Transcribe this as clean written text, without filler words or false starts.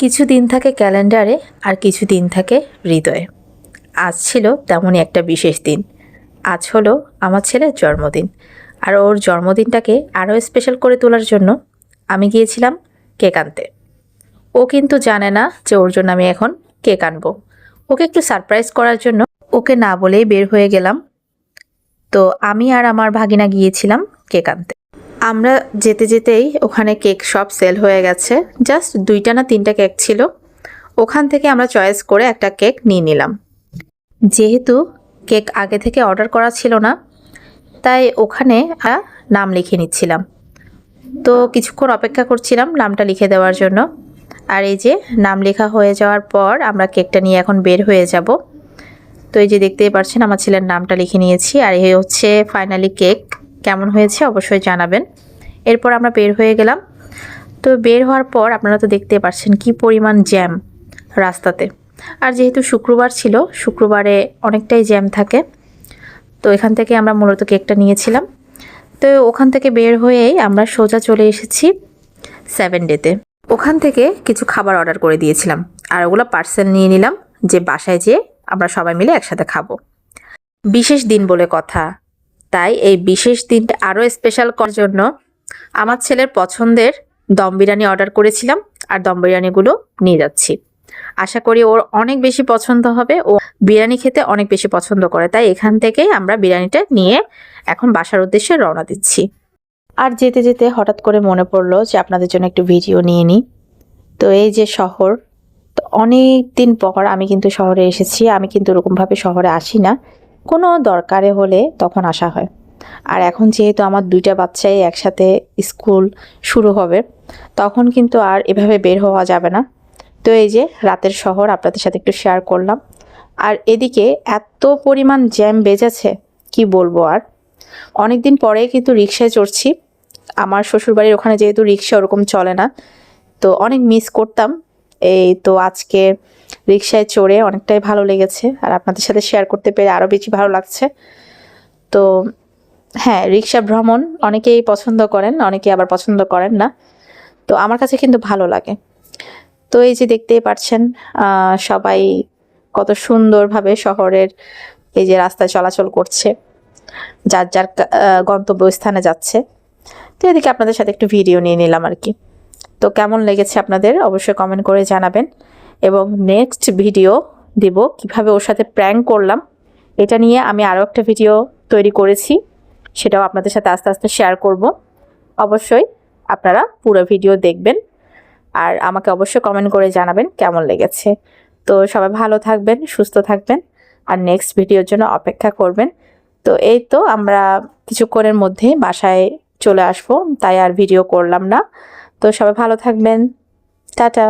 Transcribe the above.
কিছু দিন থাকে ক্যালেন্ডারে আর কিছু দিন থাকে হৃদয়ে। আজ ছিল তেমনই একটা বিশেষ দিন। আজ হলো আমার ছেলের জন্মদিন। আর ওর জন্মদিনটাকে আরও স্পেশাল করে তোলার জন্য আমি গিয়েছিলাম কেক আনতে। ও কিন্তু জানে না যে ওর জন্য আমি এখন কেক আনবো। ওকে একটু সারপ্রাইজ করার জন্য ওকে না বলেই বের হয়ে গেলাম। তো আমি আর আমার ভাগিনা গিয়েছিলাম কেক আনতে। আমরা যেতে যেতেই ওখানে কেক সব সেল হয়ে গেছে। জাস্ট 2টা না 3টা কেক ছিল। ওখান থেকে আমরা চয়েস করে একটা কেক নিয়ে নিলাম। যেহেতু কেক আগে থেকে অর্ডার করা ছিল না, তাই ওখানে নাম লিখে নিচ্ছিলাম। তো কিছুক্ষণ অপেক্ষা করছিলাম নামটা লিখে দেওয়ার জন্য। আর এই যে নাম লেখা হয়ে যাওয়ার পর আমরা কেকটা নিয়ে এখন বের হয়ে যাব। তো এই যে দেখতেই পাচ্ছেন আমার ছেলের নামটা লিখে নিয়েছি। আর এই হচ্ছে ফাইনালি কেক। কেমন হয়েছে অবশ্যই জানাবেন। এরপর আমরা বের হয়ে গেলাম। তো বের হওয়ার পর আপনারা তো দেখতে পাচ্ছেন কি পরিমাণ জ্যাম রাস্তাতে। আর যেহেতু শুক্রবার ছিল, শুক্রবারে অনেকটাই জ্যাম থাকে। তো এখান থেকে আমরা মূলত কেকটা নিয়েছিলাম। তো ওখান থেকে বের হয়েই আমরা সোজা চলে এসেছি 7 ডেতে। ওখান থেকে কিছু খাবার অর্ডার করে দিয়েছিলাম আর ওগুলো পার্সেল নিয়ে নিলাম, যে বাসায় যেয়ে আমরা সবাই মিলে একসাথে খাবো। বিশেষ দিন বলে কথা, তাই এই বিশেষ দিনটা আরও স্পেশাল করার জন্য আমার ছেলের পছন্দের দম বিরিয়ানি অর্ডার করেছিলাম আর দম বিরিয়ানিগুলো নিয়ে যাচ্ছি। আশা করি ওর অনেক বেশি পছন্দ হবে। ও বিরিয়ানি খেতে অনেক বেশি পছন্দ করে, তাই এখান থেকেই আমরা বিরিয়ানিটা নিয়ে এখন বাসার উদ্দেশ্যে রওনা দিচ্ছি। আর যেতে যেতে হঠাৎ করে মনে পড়লো যে আপনাদের জন্য একটু ভিডিও নিয়ে নিই। তো এই যে শহর, তো অনেক দিন পর আমি কিন্তু শহরে এসেছি। আমি কিন্তু ওরকমভাবে শহরে আসি না, কোনো দরকারে হলে তখন আসা হয়। আর এখন যেহেতু আমার 2টা বাচ্চাই একসাথে স্কুল শুরু হবে, তখন কিন্তু আর এভাবে বের হওয়া যাবে না। তো এই যে রাতের শহর আপনাদের সাথে একটু শেয়ার করলাম। আর এদিকে এত পরিমাণ জ্যাম বেজেছে কি বলবো। আর অনেক দিন পরে কিন্তু রিক্সায় চড়ছি। আমার শ্বশুরবাড়ির ওখানে যেহেতু রিক্সা ওরকম চলে না, তো অনেক মিস করতাম। এই তো আজকে রিক্সায় চড়ে অনেকটাই ভালো লেগেছে, আর আপনাদের সাথে শেয়ার করতে পেরে আরও বেশি ভালো লাগছে। তো হ্যাঁ, রিক্সা ভ্রমণ অনেকেই পছন্দ করেন, অনেকে আবার পছন্দ করেন না। তো আমার কাছে কিন্তু ভালো লাগে। তো এই যে দেখতেই পাচ্ছেন সবাই কত সুন্দরভাবে শহরের এই যে রাস্তায় চলাচল করছে, যার যার গন্তব্যস্থানে যাচ্ছে। তো এদিকে আপনাদের সাথে একটু ভিডিও নিয়ে নিলাম আর কি। তো কেমন লেগেছে আপনাদের অবশ্যই কমেন্ট করে জানাবেন। এবং নেক্সট ভিডিও দিব কিভাবে ওর সাথে প্র্যাঙ্ক করলাম, এটা নিয়ে আমি আরও একটা ভিডিও তৈরি করেছি, সেটাও আপনাদের সাথে আস্তে আস্তে শেয়ার করব। অবশ্যই আপনারা পুরো ভিডিও দেখবেন আর আমাকে অবশ্যই কমেন্ট করে জানাবেন কেমন লেগেছে। তো সবাই ভালো থাকবেন, সুস্থ থাকবেন আর নেক্সট ভিডিওর জন্য অপেক্ষা করবেন। তো এই তো আমরা কিছুক্ষণের মধ্যেই বাসায় চলে আসবো, তাই আর ভিডিও করলাম না। তো সবাই ভালো থাকবেন, টাটা।